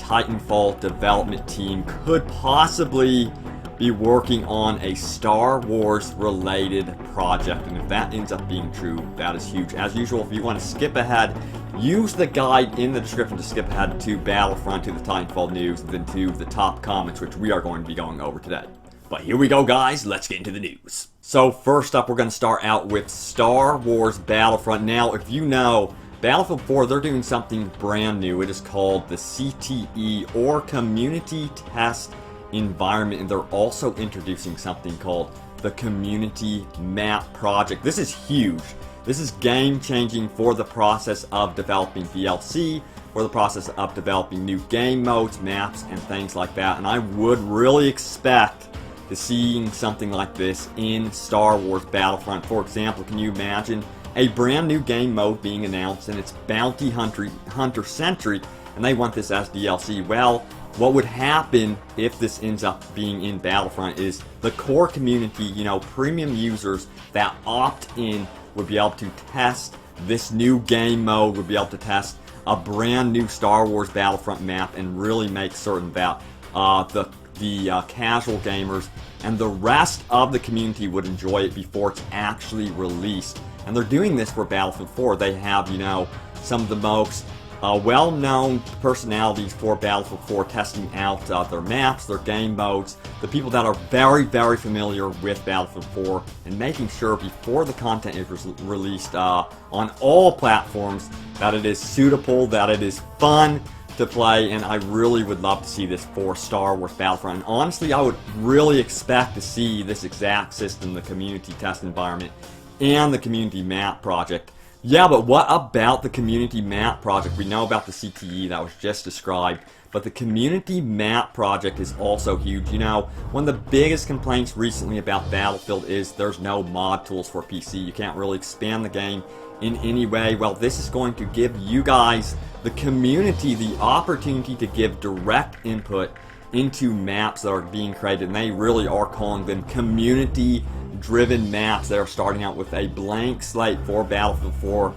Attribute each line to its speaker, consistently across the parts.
Speaker 1: Titanfall development team could possibly be working on a Star Wars related project, and if that ends up being true, that is huge. As usual, if you want to skip ahead, use the guide in the description to skip ahead to Battlefront, to the Titanfall news, then to the top comments, which we are going to be going over today. But here we go, guys, let's get into the news. So first up, we're going to start out with Star Wars Battlefront. Now, if you know, Battlefield 4, they're doing something brand new. It is called the CTE, or Community Test Environment, and they're also introducing something called the Community Map Project. This is huge. This is game-changing for the process of developing DLC, for the process of developing new game modes, maps, and things like that. And I would really expect to seeing something like this in Star Wars Battlefront. For example, can you imagine a brand new game mode being announced, and it's bounty hunter-centric, and they want this as DLC? Well, what would happen if this ends up being in Battlefront is the core community, you know, premium users that opt in would be able to test this new game mode, would be able to test a brand new Star Wars Battlefront map, and really make certain that the casual gamers and the rest of the community would enjoy it before it's actually released. And they're doing this for Battlefield 4. They have, you know, some of the most well-known personalities for Battlefield 4 testing out their maps, their game modes, the people that are very, very familiar with Battlefield 4, and making sure before the content is released on all platforms that it is suitable, that it is fun to play. And I really would love to see this for Star Wars Battlefront. And honestly, I would really expect to see this exact system, the community test environment, and the community map project. Yeah, but what about the community map project? We know about the CTE that was just described, but the community map project is also huge. You know, one of the biggest complaints recently about Battlefield is there's no mod tools for PC. You can't really expand the game in any way. Well, this is going to give you guys, the community, the opportunity to give direct input into maps that are being created, and they really are calling them community-driven maps. They're starting out with a blank slate for Battlefield 4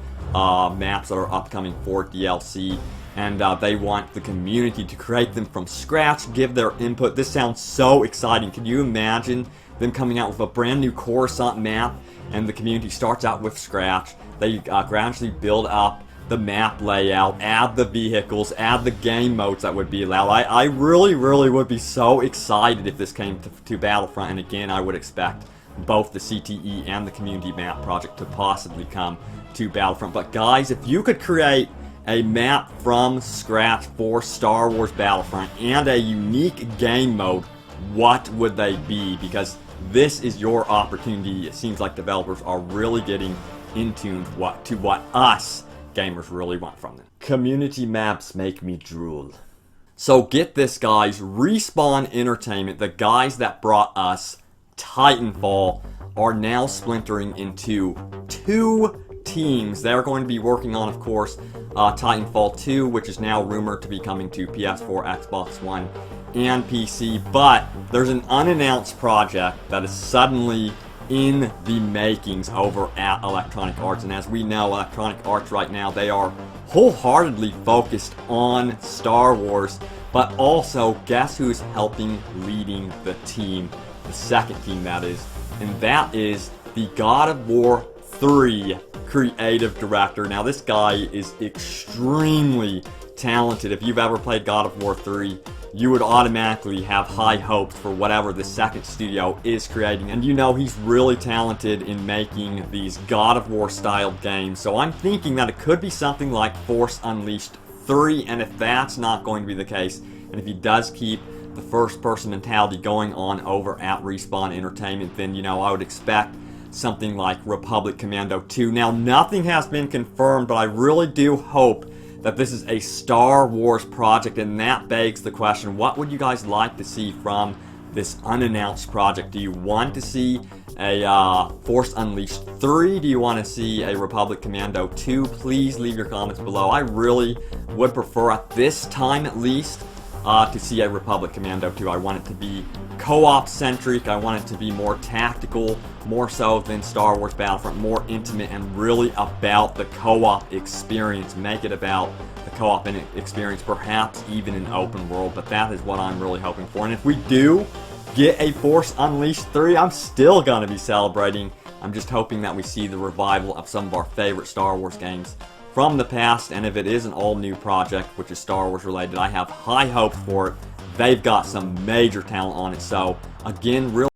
Speaker 1: maps that are upcoming for DLC, and they want the community to create them from scratch, give their input. This sounds so exciting. Can you imagine them coming out with a brand new Coruscant map, and the community starts out with scratch. They gradually build up the map layout, add the vehicles, add the game modes that would be allowed. I really, really would be so excited if this came to Battlefront, and again, I would expect both the CTE and the community map project to possibly come to Battlefront. But guys, if you could create a map from scratch for Star Wars Battlefront and a unique game mode, what would they be? Because this is your opportunity. It seems like developers are really getting in tune to what us gamers really want from them. Community maps make me drool. So get this, guys, Respawn Entertainment, the guys that brought us Titanfall, are now splintering into two teams. They're going to be working on, of course, Titanfall 2, which is now rumored to be coming to PS4, Xbox One, and PC. But there's an unannounced project that is suddenly in the makings over at Electronic Arts. And as we know, Electronic Arts right now, they are wholeheartedly focused on Star Wars. But also, guess who's helping leading the team? The second team, that is. And that is the God of War 3 creative director. Now, this guy is extremely talented. If you've ever played God of War 3, you would automatically have high hopes for whatever the second studio is creating. And you know he's really talented in making these God of War style games. So I'm thinking that it could be something like Force Unleashed 3. And if that's not going to be the case, and if he does keep the first person mentality going on over at Respawn Entertainment, then, you know, I would expect something like Republic Commando 2. Now, nothing has been confirmed, but I really do hope that this is a Star Wars project, and that begs the question, what would you guys like to see from this unannounced project? Do you want to see a Force Unleashed 3? Do you want to see a Republic Commando 2? Please leave your comments below. I really would prefer, at this time at least, to see a Republic Commando 2. I want it to be co-op centric. I want it to be more tactical, more so than Star Wars Battlefront, more intimate and really about the co-op experience. Make it about the co-op experience, perhaps even an open world, but that is what I'm really hoping for. And if we do get a Force Unleashed 3, I'm still going to be celebrating. I'm just hoping that we see the revival of some of our favorite Star Wars games from the past, and if it is an all-new project, which is Star Wars related, I have high hopes for it. They've got some major talent on it, so again, really